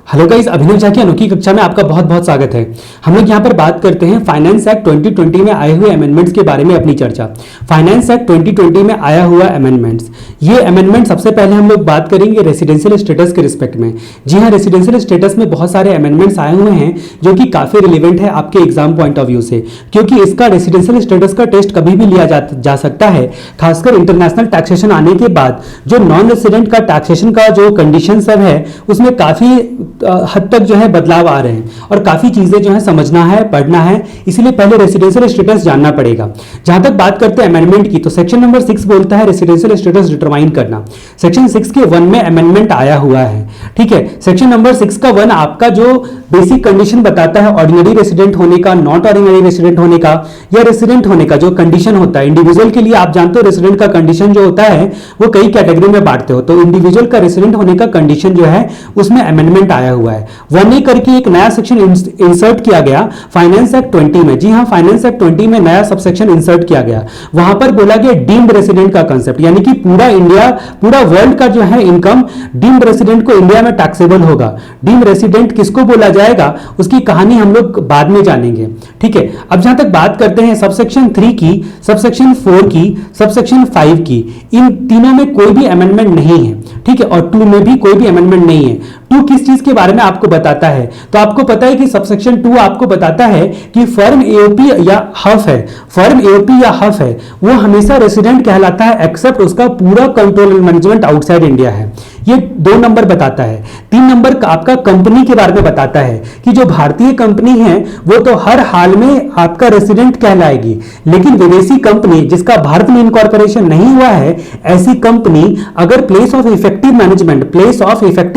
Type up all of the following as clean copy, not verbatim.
Hello guys, अभिनव झा की अनोखी कक्षा में आपका बहुत बहुत स्वागत है। हम लोग यहाँ पर बात करते हैं फाइनेंस एक्ट 2020 में आए हुए अमेंडमेंट्स के बारे में अपनी चर्चा। फाइनेंस एक्ट 2020 में आया हुआ अमेंडमेंट्स, ये अमेंडमेंट सबसे पहले हम लोग बात करेंगे रेसिडेंशियल स्टेटस के रिस्पेक्ट में। जी हाँ, रेसिडेंशियल स्टेटस में बहुत सारे अमेंडमेंट्स आए हुए हैं जो कि काफी रिलेवेंट है आपके एग्जाम पॉइंट ऑफ व्यू से, क्योंकि इसका रेसिडेंशियल स्टेटस का टेस्ट कभी भी लिया जा सकता है। खासकर इंटरनेशनल टैक्सेशन आने के बाद जो नॉन रेसिडेंट का टैक्सेशन का जो कंडीशन सब है उसमें काफी हद तक जो है बदलाव आ रहे हैं और काफी चीजें जो है समझना है, पढ़ना है, इसीलिए पहले रेसिडेंशियल स्टेटस जानना पड़ेगा। जहां तक बात करते हैं अमेंडमेंट की, तो सेक्शन नंबर 6 बोलता है रेसिडेंशियल स्टेटस डिटरमाइन करना। सेक्शन 6 के 1 में अमेंडमेंट आया हुआ है, ठीक है। सेक्शन नंबर 6 का 1 आपका जो बेसिक कंडीशन बताता है ऑर्डिनरी रेसिडेंट होने का, नॉट ऑर्डिनरी रेसिडेंट होने का या रेसिडेंट होने का जो कंडीशन होता है इंडिविजुअल के लिए। आप जानते हो रेसिडेंट का कंडीशन जो होता है वो कई कैटेगरी में बांटते हो, तो इंडिविजुअल का रेसिडेंट होने का कंडीशन जो है उसमें अमेंडमेंट आया हुआ है। 1A करके एक नया सेक्शन इंसर्ट किया गया फाइनेंस एक्ट 20 में। जी हाँ, फाइनेंस एक्ट 20 में नया सबसेक्शन इंसर्ट किया गया। वहां पर बोला गया डीम्ड रेसिडेंट का कंसेप्ट, यानी कि पूरा इंडिया, पूरा वर्ल्ड का जो है इनकम डीम्ड रेसिडेंट को इंडिया में टैक्सेबल होगा। डीम्ड रेसिडेंट किसको बोला जाएगा उसकी कहानी हम लोग बाद में जानेंगे, ठीक है। अब जहां तक बात करते हैं सबसेक्शन 3 की, सबसेक्शन 4 की, सबसेक्शन 5 की, इन तीनों में कोई भी अमेंडमेंट नहीं है, ठीक है, और 2 में भी कोई भी अमेंडमेंट नहीं है। 2 किस चीज के बारे में आपको बताता है, तो आपको पता है कि सबसेक्शन 2 आपको बताता है कि फर्म एओपी या हफ है, फर्म एओपी या हफ है, वो हमेशा रेसिडेंट कहलाता है एक्सेप्ट उसका पूरा control and management outside India है। ये 2 नंबर बताता है। 3 नंबर आपका कंपनी के बारे में बताता है कि जो भारतीय कंपनी है वो तो हर हाल में आपका रेसिडेंट कहलाएगी, लेकिन विदेशी कंपनी जिसका भारत में इनकॉर्पोरेशन नहीं हुआ है, ऐसी कंपनी अगर place of effective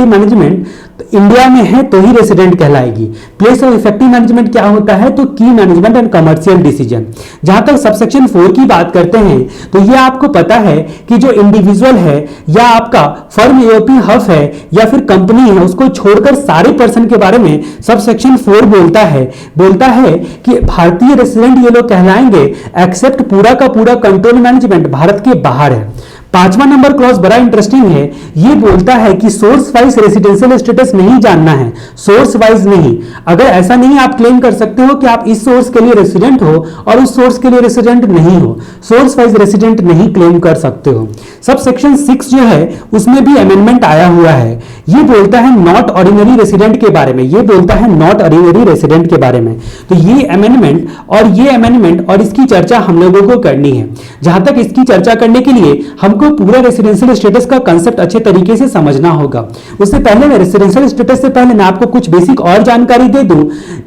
management India में है तो ही रेसिडेंट कहलाएगी। प्लेस ऑफ इफेक्टिव मैनेजमेंट क्या होता है, तो की मैनेजमेंट एंड कमर्शियल डिसीजन। जहां तक सबसेक्शन 4 की बात करते हैं तो यह आपको पता है कि जो इंडिविजुअल है या आपका फर्म एओपी हफ है या फिर कंपनी है, उसको छोड़कर सारे पर्सन के बारे में सबसेक्शन 4 बोलता है कि भारतीय रेसिडेंट ये लोग कहलाएंगे एक्सेप्ट पूरा का पूरा कंट्रोल मैनेजमेंट भारत के बाहर है। 5वां नंबर क्लॉज बड़ा इंटरेस्टिंग है, ये बोलता है कि सोर्स वाइज रेसिडेंशियल स्टेटस नहीं जानना है, सोर्स वाइज नहीं। अगर ऐसा नहीं आप क्लेम कर सकते हो कि आप इस सोर्स के लिए रेसिडेंट हो और उस सोर्स के लिए रेसिडेंट नहीं हो, सोर्स वाइज रेसिडेंट नहीं क्लेम कर सकते हो। सब सेक्शन 6 जो है उसमें भी अमेंडमेंट आया हुआ है, ये बोलता है नॉट ऑर्डिनरी रेसिडेंट के बारे में, ये बोलता है नॉट ऑर्डिनरी रेसिडेंट के बारे में। तो ये अमेंडमेंट और इसकी चर्चा हम लोगों को करनी है। जहां तक इसकी चर्चा करने के लिए हमको पूरा रेसिडेंशियल स्टेटस का कांसेप्ट अच्छे तरीके से समझना होगा। उससे पहले मैं रेसिडेंशियल स्टेटस से पहले मैं आपको कुछ बेसिक और जानकारी दे दूं।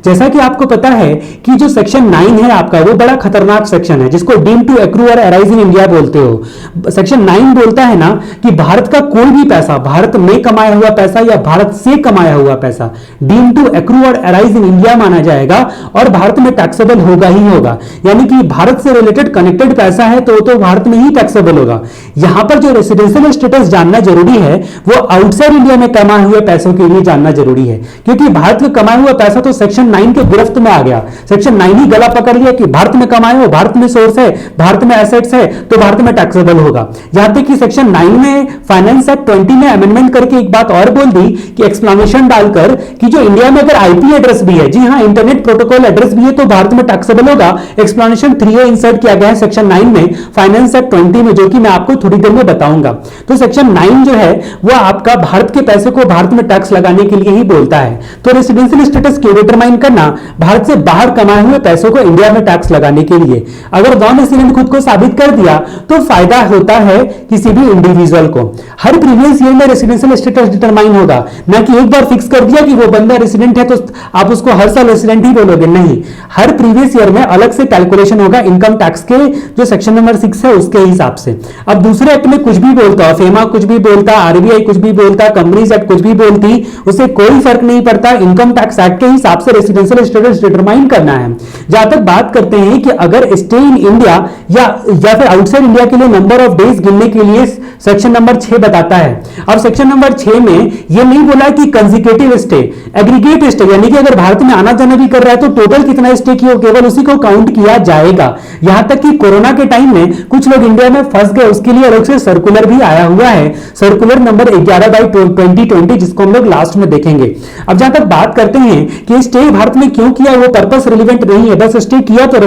जैसा कि आपको पता है कि जो सेक्शन 9 है आपका, वो बड़ा खतरनाक सेक्शन है जिसको डीम टू एक्रू और अराइज इन इंडिया बोलते हो। सेक्शन 9 बोलता है ना कि भारत का कोई भी पैसा, भारत में कमाया हुआ पैसा या भारत से कमाया हुआ पैसा डीम टू एक्रू और अराइज इन इंडिया माना जाएगा और भारत में टैक्सेबल होगा ही होगा। यानी कि भारत से रिलेटेड कनेक्टेड पैसा है तो भारत में ही टैक्सेबल होगा। यहां पर जो रेसिडेंशियल स्टेटस जानना जरूरी है वो आउटसाइड इंडिया में कमाए हुए पैसों के लिए जानना जरूरी है, क्योंकि भारत में कमाया हुआ पैसा तो सेक्शन 9 के गिरफ्त में आ गया। सेक्शन 9 ही गला पकड़ लिया कि भारत में कमाए हो, भारत में सोर्स है, भारत में एसेट्स है तो भारत में टैक्सेबल होगा। यहां तक कि सेक्शन 9 में फाइनेंस एक्ट 20 में अमेंडमेंट करके एक बात और बोल दी कि एक्सप्लेनेशन डालकर कि जो इंडिया में अगर आईपी एड्रेस भी है, जी हां, इंटरनेट प्रोटोकॉल एड्रेस भी है तो भारत में टैक्सेबल होगा। एक्सप्लेनेशन 3A इंसर्ट किया गया है सेक्शन 9 में फाइनेंस एक्ट 20 में, जो कि मैं आपको थोड़ी देर में बताऊंगा। तो सेक्शन 9 जो है वो आपका भारत के पैसे को भारत में टैक्स लगाने के लिए ही बोलता है। तो रेसिडेंशियल स्टेटस क्यों डिटरमाइन करना, भारत से बाहर कमाए हुए पैसों को इंडिया में टैक्स लगाने के लिए। अगर नॉन रेसिडेंट खुद को साबित कर दिया तो फायदा होता है किसी भी इंडिविजुअल को। हर प्रीवियस ईयर में रेसिडेंशियल स्टेटस डिटरमाइन होगा, ना कि एक बार फिक्स कर दिया कि वो बंदा रेसिडेंट है तो आप उसको हर साल रेसिडेंट ही बोलोगे, नहीं। हर प्रीवियस ईयर में अलग से कैलकुलेशन होगा इनकम टैक्स के जो सेक्शन नंबर 6 है उसके हिसाब से। अब दूसरे एक्ट में कुछ भी बोलता हो, फेमा कुछ भी बोलता, आरबीआई कुछ भी बोलता, कंपनीज एक्ट कुछ भी बोलती, उससे कोई फर्क नहीं पड़ता। इनकम टैक्स एक्ट के हिसाब से रेसिडेंशियल स्टेटस डिटरमाइन करना है। जहां तक बात करते हैं कि अगर स्टे इन इंडिया या फिर आउटसाइड इंडिया के लिए नंबर ऑफ डेज गिनने के लिए सेक्शन नंबर 6 बताता है। अब सेक्शन नंबर 6 में यह नहीं बोला कि कंसेक्यूटिव स्टे, एग्रीगेट स्टे, यानी कि अगर भारत में आना जाना भी कर रहा है तो टोटल कितना स्टे किया केवल उसी को काउंट किया जाएगा। यहां तक कि कोरोना के टाइम में कुछ लोग इंडिया में फंस गए, उसके लिए तरफ से सर्कुलर भी आया हुआ है, सर्कुलर नंबर 11/2020, जिसको हम लोग लास्ट में देखेंगे। अब जहां तक बात करते हैं कि स्टे भारत में क्यों किया, वो पर्पस रिलेवेंट नहीं है, बस स्टे किया तो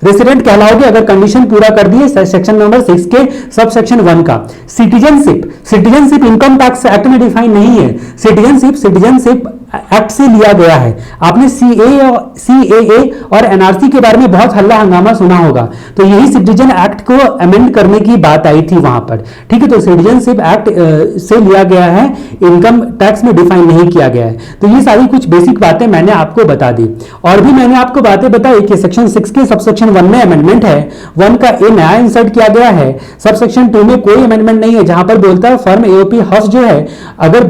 रेसिडेंट कहलाओगे अगर कंडीशन पूरा कर दिए सेक्शन नंबर 6 के सब सेक्शन 1 का। सिटीजनशिप इनकम टैक्स एक्ट में डिफाइन नहीं है, सिटीजनशिप एक्ट से लिया गया है। आपने सीएए और एनआरसी के बारे में बहुत हल्ला हंगामा सुना होगा, तो यही सिटीजन एक्ट को अमेंड करने की बात आई थी वहां पर, ठीक है। तो सिटीजनशिप एक्ट से लिया गया है, इनकम टैक्स में डिफाइन नहीं किया गया है। तो ये सारी कुछ बेसिक बातें मैंने आपको बता दी, और भी मैंने आपको बातें बताई कि सेक्शन 6 के सबसेक्शन 1 में अमेंडमेंट है, 1 का ए नया इंसर्ट किया गया है, सबसेक्शन 2 में कोई अमेंडमेंट नहीं है, जहां पर बोलता है फर्म एओपी हाउस जो है अगर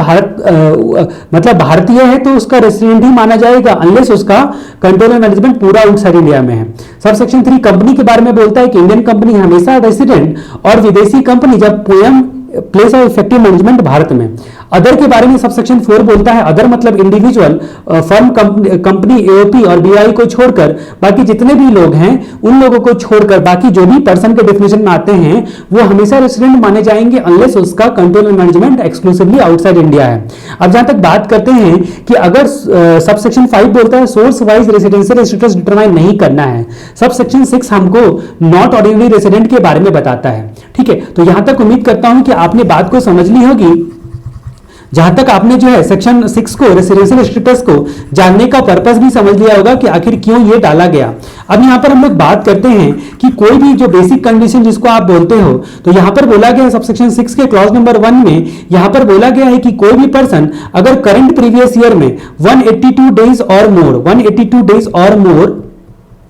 मतलब भारतीय है तो उसका रेसिडेंट ही माना जाएगा अनलेस उसका कंट्रोल एंड मैनेजमेंट पूरा आउटसाइड इंडिया में है। सबसेक्शन 3 कंपनी के बारे में बोलता है कि इंडियन कंपनी हमेशा रेसिडेंट और विदेशी कंपनी जब place of effective management Bharat में। अदर के बारे में सबसेक्शन 4 बोलता है, अदर मतलब इंडिविजुअल, फर्म, कंपनी, एओपी और बीआई को छोड़कर बाकी जितने भी लोग हैं उन लोगों को छोड़कर बाकी जो भी पर्सन के डेफिनेशन में आते हैं वो हमेशा रेसिडेंट माने जाएंगे अनलेस उसका control and management exclusively outside India है। अब जहां तक बात करते हैं कि अगर सबसेक्शन 5 बोलता है source wise residential status determine नहीं करना है, सबसेक्शन 6 हमको नॉट ऑर्डिनरी रेसिडेंट के बारे में बताता है, ठीक है। तो यहां तक उम्मीद करता हूं कि आपने बात को समझ ली होगी। जहां तक आपने जो है सेक्शन 6 को रेसिडेंशियल स्टेटस को जानने का पर्पस भी समझ लिया होगा कि आखिर क्यों ये डाला गया। अब यहां पर हम लोग बात करते हैं कि कोई भी जो बेसिक कंडीशन जिसको आप बोलते हो, तो यहां पर बोला गया है सबसेक्शन 6 के क्लॉज नंबर 1 में यहां पर बोला गया है कि कोई भी पर्सन अगर करंट प्रीवियस ईयर में 182 डेज और मोर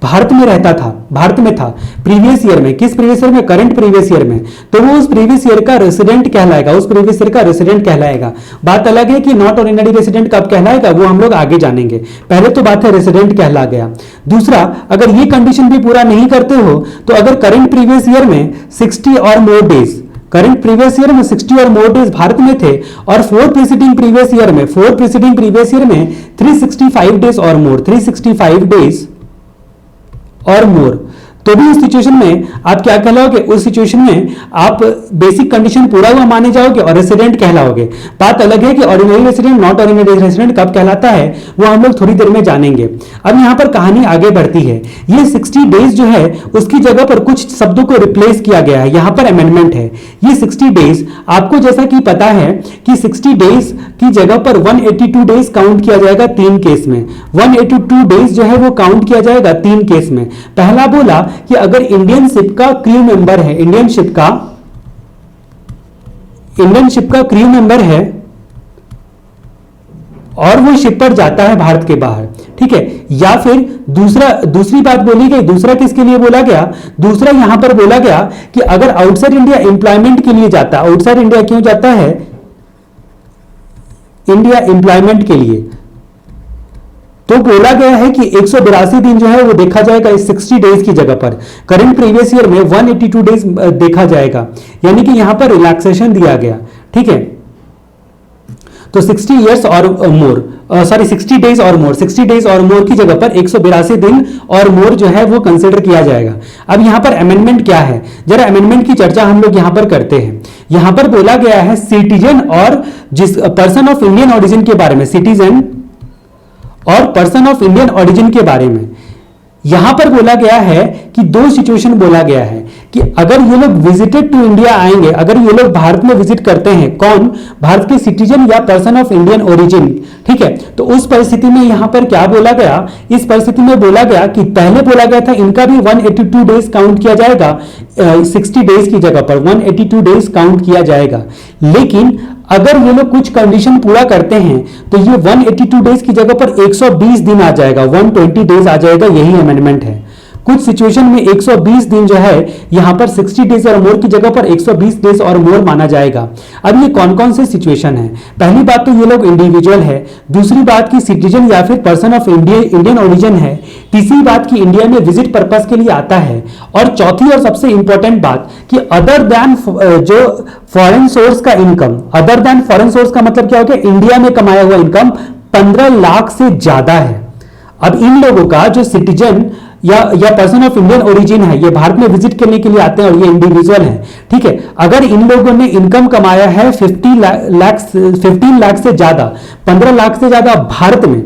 भारत में रहता था, भारत में था प्रीवियस ईयर में, किस प्रीवियस ईयर में, करंट प्रीवियस ईयर में, तो वो उस प्रीवियस ईयर का रेसिडेंट कहलाएगा, उस प्रीवियस ईयर का रेसिडेंट कहलाएगा। बात अलग है कि नॉट ऑर्डिनरी रेसिडेंट कब कहलाएगा वो हम लोग आगे जानेंगे, पहले तो बात है रेसिडेंट कहला गया। दूसरा, अगर ये कंडीशन भी पूरा नहीं करते हो तो अगर करंट प्रीवियस ईयर में 60 और more days, current previous year में 60 और मोर डेज भारत में थे और 4 प्रीसीडिंग प्रीवियस ईयर में 365 डेज और मोर, 365 डेज और मोर, तो भी उस सिचुएशन में आप क्या कहलाओगे, उस सिचुएशन में आप बेसिक कंडीशन पूरा हुआ माने जाओगे और रेसिडेंट कहलाओगे। बात अलग है कि ordinary resident, not ordinary resident कब कहलाता है वो हम लोग थोड़ी देर में जानेंगे। अब यहां पर कहानी आगे बढ़ती है, ये 60 डेज जो है उसकी जगह पर कुछ शब्दों को रिप्लेस किया गया है, यहां पर अमेंडमेंट है। ये 60 डेज आपको जैसा कि पता है कि 60 डेज की जगह पर 182 डेज काउंट किया जाएगा 3 केस में, 182 डेज जो है वो काउंट किया जाएगा 3 केस में। पहला बोला कि अगर इंडियन शिप का क्रू मेंबर है, इंडियन शिप का क्रू मेंबर है और वो शिप पर जाता है भारत के बाहर, ठीक है। या फिर दूसरी बात बोली गई, दूसरा किसके लिए बोला गया, दूसरा यहां पर बोला गया कि अगर आउटसाइड इंडिया एम्प्लॉयमेंट के लिए जाता, आउटसाइड इंडिया क्यों जाता है, इंडिया एम्प्लॉयमेंट के लिए, तो बोला गया है कि 182 दिन जो है वो देखा जाएगा इस 60 डेज की जगह पर, करंट प्रीवियस ईयर में 182 डेज देखा जाएगा, यानी कि यहां पर रिलैक्सेशन दिया गया, ठीक है। तो 60 डेज और मोर, 60 डेज और मोर की जगह पर 182 दिन और मोर जो है वो कंसिडर किया जाएगा। अब यहां पर अमेंडमेंट क्या है, जरा अमेंडमेंट की चर्चा हम लोग यहां पर करते हैं। यहां पर बोला गया है सिटीजन और जिस पर्सन ऑफ इंडियन ओरिजिन के बारे में, सिटीजन और पर्सन ऑफ इंडियन ओरिजिन के बारे में यहां पर बोला गया है कि 2 सिचुएशन बोला गया है कि अगर ये लोग विजिटेड टू इंडिया आएंगे, अगर ये लोग भारत में विजिट करते हैं, कौन, भारत के सिटीजन या पर्सन ऑफ इंडियन ओरिजिन, ठीक है। तो उस परिस्थिति में यहां पर क्या बोला गया, इस परिस्थिति में बोला गया कि पहले बोला गया था इनका भी 182 डेज काउंट किया जाएगा, 60 डेज की जगह पर 182 डेज काउंट किया जाएगा, लेकिन अगर ये लोग कुछ कंडीशन पूरा करते हैं तो ये 182 डेज की जगह पर 120 दिन आ जाएगा, 120 डेज आ जाएगा, यही अमेंडमेंट है। कुछ सिचुएशन में 120 दिन जो है यहां पर 60 डेज और मोर की जगह पर 120 डेज और मोर माना जाएगा। अब ये कौन कौन से सिचुएशन है, पहली बात तो ये लोग इंडिविजुअल है, दूसरी बात की सिटीजन या फिर पर्सन ऑफ इंडियन ओरिजिन है, तीसरी बात की इंडिया में विजिट पर्पस के लिए आता है, और चौथी और सबसे इंपॉर्टेंट बात कि अदर देन जो फॉरेन सोर्स का income, other than foreign source का मतलब क्या हो गया, इंडिया में कमाया हुआ इनकम 15 लाख से ज्यादा है। अब इन लोगों का जो सिटीजन या पर्सन ऑफ इंडियन ओरिजिन है, ये भारत में विजिट करने के लिए आते हैं और ये इंडिविजुअल है, ठीक है। अगर इन लोगों ने इनकम कमाया है 15 लाख से ज्यादा, 15 लाख से ज्यादा भारत में,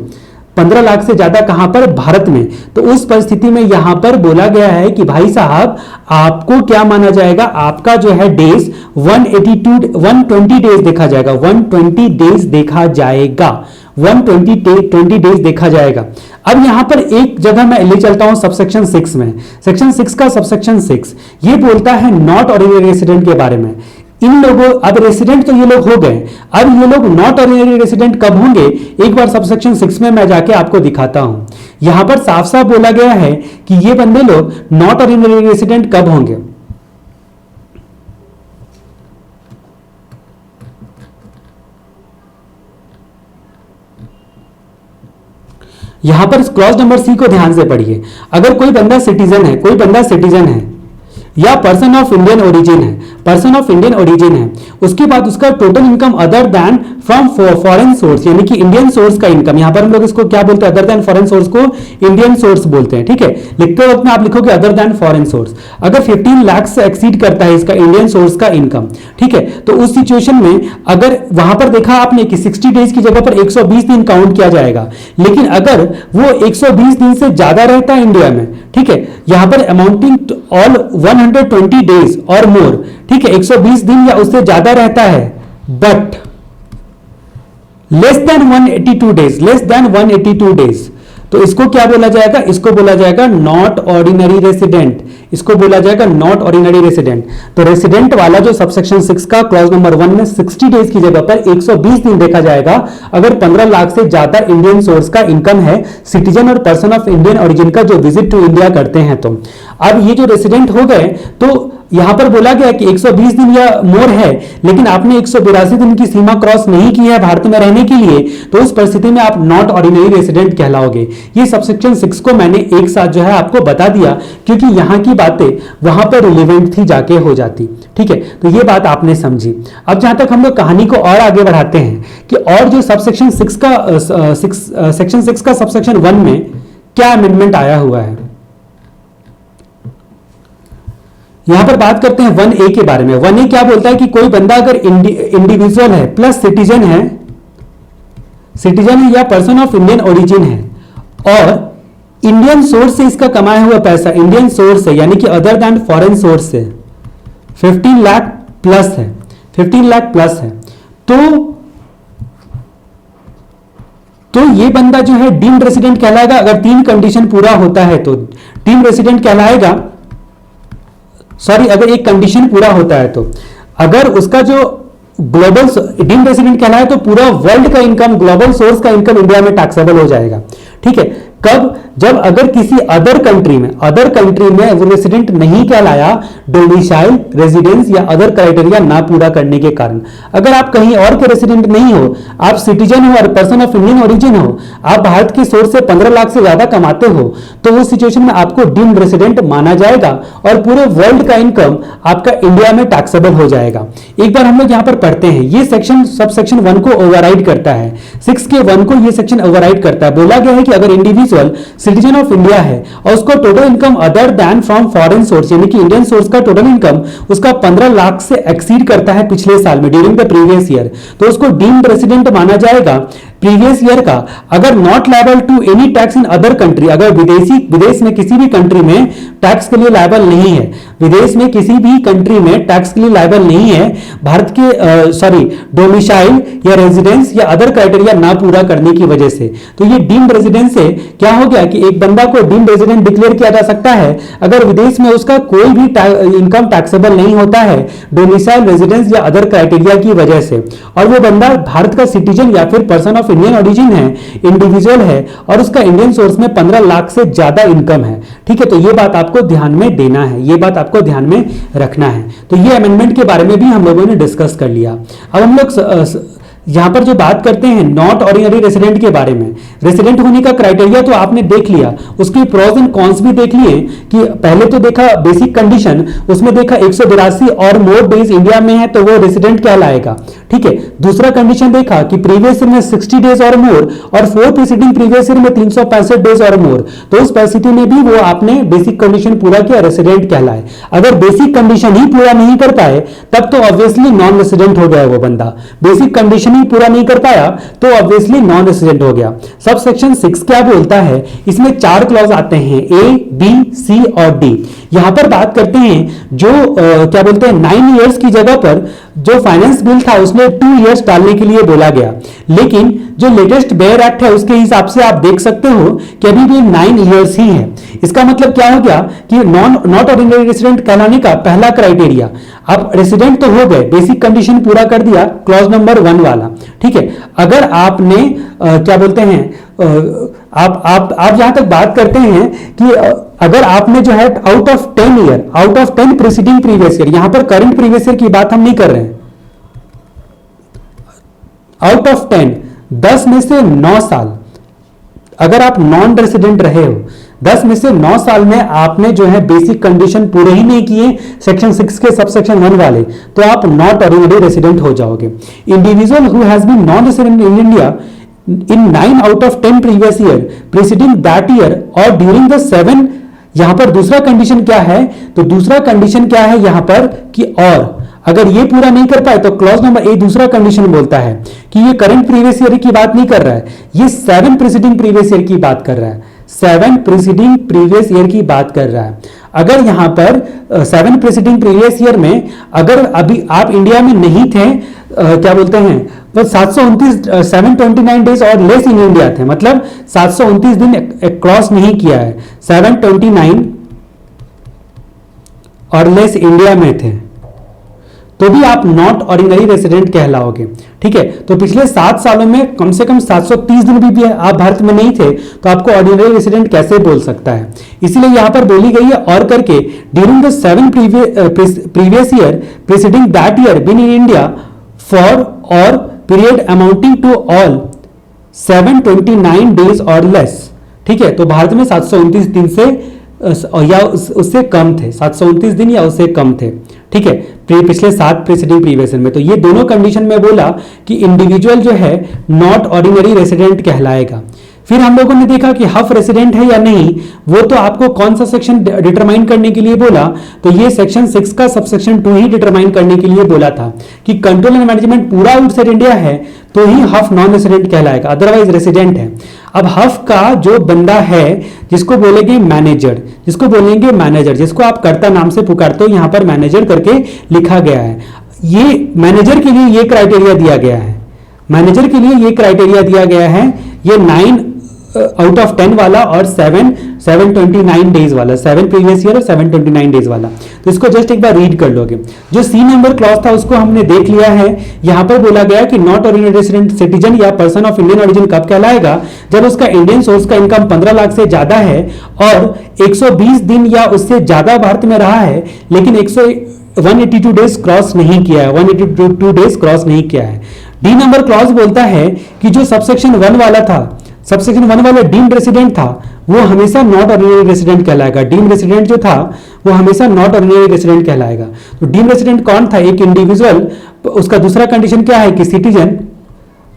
15 लाख से ज्यादा कहां पर, भारत में, तो उस परिस्थिति में यहां पर बोला गया है कि भाई साहब आपको क्या माना जाएगा, आपका जो है डेज 120 डेज देखा जाएगा, 120 डेज देखा जाएगा, 120 डेज देखा जाएगा। अब यहां पर एक जगह मैं ले चलता हूं सबसेक्शन 6 में, सेक्शन 6 का सबसेक्शन 6 ये बोलता है नॉट ऑर्डिनरी रेसिडेंट के बारे में। इन लोगों, अब रेसिडेंट तो ये लोग हो गए, अब ये लोग नॉट ऑर्डिनरी रेसिडेंट कब होंगे, एक बार सबसेक्शन 6 में मैं जाके आपको दिखाता हूं। यहां पर साफ साफ बोला गया है कि ये बंदे लोग नॉट ऑर्डिनरी रेसिडेंट कब होंगे। यहां पर क्लॉज नंबर सी को ध्यान से पढ़िए। अगर कोई बंदा सिटीजन है, कोई बंदा सिटीजन है या पर्सन ऑफ इंडियन ओरिजिन है, पर्सन ऑफ इंडियन ओरिजिन है, उसके बाद उसका total income other than from foreign source, यानी कि इंडियन सोर्स का इनकम, यहां पर हम लोग इसको क्या बोलते हैं, अदर देन फॉरेन सोर्स को इंडियन सोर्स बोलते हैं, ठीक है। लिखते वक्त में आप लिखोगे अदर देन फॉरेन सोर्स। अगर 15 लाख से एक्सीड करता है इसका इंडियन सोर्स का इनकम, ठीक है, तो उस सिचुएशन में अगर वहां पर देखा आपने कि 60 डेज की जगह पर 120 दिन काउंट किया जाएगा, लेकिन अगर वो 120 दिन से ज्यादा रहता है इंडिया में, ठीक है, यहां पर अमाउंटिंग ऑल 120 डेज और मोर, ठीक है, 120 दिन या उससे ज्यादा रहता है, but less than 182 days, less than 182 days, तो इसको क्या बोला जाएगा, इसको बोला जाएगा नॉट ऑर्डिनरी रेसिडेंट, इसको बोला जाएगा नॉट ऑर्डिनरी रेसिडेंट। तो रेसिडेंट वाला जो सबसेक्शन 6 का क्लॉज नंबर 1 में 60 डेज की जगह पर 120 दिन देखा जाएगा अगर 15 लाख से ज्यादा इंडियन सोर्स का इनकम है, सिटीजन और पर्सन ऑफ इंडियन ओरिजिन का जो विजिट टू इंडिया करते हैं। तो अब ये जो रेसिडेंट हो गए, तो यहां पर बोला गया कि 120 दिन या मोर है, लेकिन आपने 182 दिन की सीमा क्रॉस नहीं की है भारत में रहने के लिए, तो उस परिस्थिति में आप नॉट ऑर्डिनरी रेसिडेंट कहलाओगे। ये सबसेक्शन 6 को मैंने एक साथ जो है आपको बता दिया, क्योंकि यहां की बातें वहां पर रिलेवेंट थी जाके हो जाती, ठीक है। तो ये बात आपने समझी। अब जहां तक हम लोग कहानी को और आगे बढ़ाते हैं कि और जो सबसेक्शन 6 का सेक्शन 6 का सबसेक्शन 1 में क्या अमेंडमेंट आया हुआ है, यहां पर बात करते हैं 1A के बारे में। 1A क्या बोलता है कि कोई बंदा अगर इंडिविजुअल है प्लस सिटीजन है, सिटीजन है या पर्सन ऑफ इंडियन ओरिजिन है और इंडियन सोर्स से इसका कमाया हुआ पैसा इंडियन सोर्स है, यानी कि अदर देन फॉरेन सोर्स से 15 लाख प्लस है, 15 लाख प्लस है, तो ये बंदा जो है डीम्ड रेसिडेंट कहलाएगा। अगर 3 कंडीशन पूरा होता है तो डीम्ड रेसिडेंट कहलाएगा। सॉरी, अगर एक कंडीशन पूरा होता है तो अगर उसका जो ग्लोबल डीम्ड रेसिडेंट कहलाए तो पूरा वर्ल्ड का इनकम, ग्लोबल सोर्स का इनकम इंडिया में टैक्सेबल हो जाएगा, ठीक है। कब, जब अगर किसी अदर कंट्री में वो रेसिडेंट नहीं कहलाया डोमिसाइल, रेजिडेंस या अदर क्राइटेरिया ना पूरा करने के कारण। अगर आप कहीं और के रेसिडेंट नहीं हो, आप सिटीजन हो और पर्सन ऑफ इंडियन ओरिजिन हो, आप भारत की सोर्स से 15 लाख से ज्यादा कमाते हो, तो उस सिचुएशन में आपको डीम्ड रेसिडेंट माना जाएगा और पूरे वर्ल्ड का इनकम आपका इंडिया में टैक्सेबल हो जाएगा। एक बार हम लोग यहां पर पढ़ते हैं, ये सेक्शन सब सेक्शन 1 को ओवरराइड करता है, 6 के 1 को ये सेक्शन ओवरराइड करता है। बोला गया है कि अगर इंडिविजुअल सिटीजन ऑफ इंडिया है और उसको total income other than from foreign source, यानी कि इंडियन सोर्स का टोटल इनकम उसका 15 लाख से एक्सीड करता है पिछले साल में ड्यूरिंग द प्रीवियस ईयर, तो उसको डीम्ड रेसिडेंट माना जाएगा प्रीवियस ईयर का। अगर not liable to any tax in other country, अगर विदेश में किसी भी कंट्री में टैक्स के लिए लायबल नहीं है, विदेश में किसी भी कंट्री में टैक्स के लिए लायबल नहीं है, भारत के डोमिसाइल या रेजिडेंस या अदर क्राइटेरिया ना पूरा करने की वजह से, तो ये डीम्ड रेजिडेंस से क्या हो गया कि एक बंदा को डीम्ड रेजिडेंट डिक्लेयर किया जा सकता है अगर विदेश में उसका कोई भी इनकम टैक्सेबल नहीं होता है डोमिसाइल, रेजिडेंस या अदर क्राइटेरिया की वजह से, और वो बंदा भारत का सिटीजन या फिर पर्सन ऑफ इंडियन ओरिजिन है, इंडिविजुअल है और उसका इंडियन सोर्स में 15 लाख से ज्यादा इनकम है, ठीक है। तो ये बात आपको ध्यान में देना है, ये बात आपको ध्यान में रखना है। तो ये अमेंडमेंट के बारे में भी हम लोगों ने डिस्कस कर लिया। अब हम लोग यहां पर जो बात करते हैं नॉट ऑर्डिनरी रेसिडेंट के बारे में, रेसिडेंट होने का क्राइटेरिया तो आपने देख लिया, उसके प्रोज एंड कॉन्स भी देख लिए कि पहले तो देखा बेसिक कंडीशन, उसमें देखा 182 और मोर डेज इंडिया में है तो वो रेसिडेंट कहलाएगा, ठीक है। दूसरा कंडीशन देखा कि प्रीवियस ईयर में 60 डेज और मोर और 4 प्रीसीडिंग प्रीवियस ईयर में 365 डेज और मोर, तो उस परिस्थिति में भी वो आपने बेसिक कंडीशन पूरा किया, रेसिडेंट कहलाए। अगर बेसिक कंडीशन ही पूरा नहीं कर पाए तब तो ऑब्वियसली नॉन रेसिडेंट हो गया वो बंदा, बेसिक कंडीशन ही पूरा नहीं कर पाया तो ऑब्वियसली नॉन रेसिडेंट हो गया। सब सेक्शन 6 क्या बोलता है, इसमें 4 क्लॉज आते हैं, ए, बी, सी और डी। यहां पर बात करते हैं जो क्या बोलते हैं 9 इयर्स की जगह पर जो फाइनेंस बिल था उसमें 2 इयर्स डालने के लिए बोला गया, लेकिन जो लेटेस्ट बेयर एक्ट है उसके हिसाब से आप देख सकते हो कि अभी भी 9 इयर्स ही है। इसका मतलब क्या हो गया कि नॉट ऑर्डिनरी रेसिडेंट कहलाने का पहला क्राइटेरिया, आप रेसिडेंट तो हो गए, बेसिक कंडीशन पूरा कर दिया क्लॉज नंबर 1 वाला, ठीक है। अगर आपने क्या बोलते हैं आप जहां तक बात करते हैं कि अगर आपने जो है out of 10 preceding previous year, यहां पर करंट प्रीवियस ईयर की बात हम नहीं कर रहे हैं, आउट ऑफ 10 में से 9 साल अगर आप नॉन रेसिडेंट रहे हो, 10 में से 9 साल में आपने जो है बेसिक कंडीशन पूरे ही नहीं किए सेक्शन 6 के सबसेक्शन 1 वाले, तो आप नॉट ऑर्डिनरी रेसिडेंट हो जाओगे। Individual who has been non resident in India in 9 out of 10 previous year preceding that year और during the 7, यहां पर दूसरा कंडीशन क्या है, तो दूसरा कंडीशन क्या है यहां पर कि और अगर ये पूरा नहीं कर पाए तो क्लॉज नंबर ए दूसरा कंडीशन बोलता है कि ये करंट प्रीवियस ईयर की बात नहीं कर रहा है, ये 7 प्रीसीडिंग प्रीवियस ईयर की बात कर रहा है, 7 प्रीसीडिंग प्रीवियस ईयर की बात कर रहा है। अगर यहां पर 7 प्रीसीडिंग प्रीवियस ईयर में अगर अभी आप इंडिया में नहीं थे, क्या बोलते हैं तो 729 डेज और लेस इन इंडिया थे, मतलब 729 दिन क्रॉस नहीं किया है, 729 और लेस इंडिया में थे, तो भी आप नॉट ऑर्डिनरी रेसिडेंट कहलाओगे, ठीक है। तो पिछले 7 सालों में कम से कम 730 दिन भी आप भारत में नहीं थे तो आपको ऑर्डिनरी रेसिडेंट कैसे बोल सकता है, इसलिए यहां पर बोली गई है और करके during the 7 previous year preceding that year been in India for और period amounting to all 729 days और लेस, ठीक है। तो भारत में 729 दिन से या उससे कम थे, 729 दिन या उससे कम थे, ठीक है, पिछले 7 प्रीसीडिंग प्रीवियस ईयर में। तो ये दोनों कंडीशन में बोला कि इंडिविजुअल जो है नॉट ऑर्डिनरी रेसिडेंट कहलाएगा। फिर हम लोगों ने देखा कि हफ रेसिडेंट है या नहीं, वो तो आपको कौन सा सेक्शन डिटरमाइन करने के लिए बोला, तो ये सेक्शन 6 का सबसेक्शन 2 ही डिटरमाइन करने के लिए बोला था कि कंट्रोल एंड मैनेजमेंट पूरा आउटसाइड इंडिया है तो ही हफ नॉन रेसिडेंट कहलाएगा, अदरवाइज रेसिडेंट है। अब हफ का जो बंदा है जिसको बोलेंगे मैनेजर, जिसको आप कर्ता नाम से पुकारते हो, यहां पर मैनेजर करके लिखा गया है, ये मैनेजर के लिए ये क्राइटेरिया दिया गया है, मैनेजर के लिए ये क्राइटेरिया दिया गया है, ये 9 आउट ऑफ 10 वाला और 729 डेज वाला, 7 प्रीवियस ईयर और 729 डेज वाला। तो इसको जस्ट एक बार रीड कर लोगे। जो सी नंबर क्लॉज था उसको हमने देख लिया है। यहां पर बोला गया कि नॉट ऑर्डिनरी रेसिडेंट सिटीजन या पर्सन ऑफ इंडियन ओरिजिन कब कहलाएगा, जब उसका इंडियन सोर्स का इनकम 15 लाख से ज्यादा है और 120 दिन या उससे ज्यादा भारत में रहा है, लेकिन 182 डेज क्रॉस नहीं किया है, 182 डेज क्रॉस नहीं किया है। डी नंबर क्लॉज बोलता है कि जो सबसेक्शन 1 वाला था, सबसेक्शन 1 वाला डीम्ड रेसिडेंट था, वो हमेशा नॉट ऑर्डिनरी रेसिडेंट कहलाएगा। डीम्ड रेसिडेंट जो था वो हमेशा नॉट ऑर्डिनरी रेसिडेंट कहलाएगा। तो डीम्ड रेसिडेंट कौन था, एक इंडिविजुअल, उसका दूसरा कंडीशन क्या है कि सिटीजन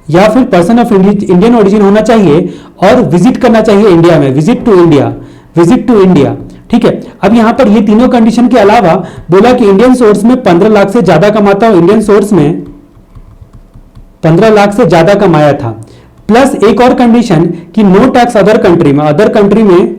या फिर पर्सन ऑफ इंडियन ओरिजिन होना चाहिए और विजिट करना चाहिए इंडिया में, विजिट टू इंडिया, ठीक है। अब यहां पर ये तीनों कंडीशन के अलावा बोला कि इंडियन सोर्स में 15 लाख से ज्यादा कमाता हो, इंडियन सोर्स में 15 लाख से ज्यादा कमाया था, प्लस एक और कंडीशन कि नो टैक्स अदर कंट्री में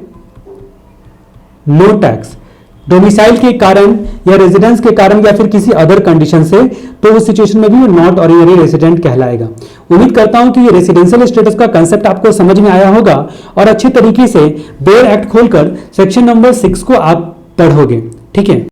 नो टैक्स डोमिसाइल के कारण या रेजिडेंस के कारण या फिर किसी अदर कंडीशन से, तो उस सिचुएशन में भी वो नॉट ऑर्डिनरी रेसिडेंट कहलाएगा। उम्मीद करता हूं कि ये रेसिडेंशियल स्टेटस का कंसेप्ट आपको समझ में आया होगा और अच्छे तरीके से बेयर एक्ट खोलकर सेक्शन नंबर 6 को आप पढ़ोगे, ठीक है।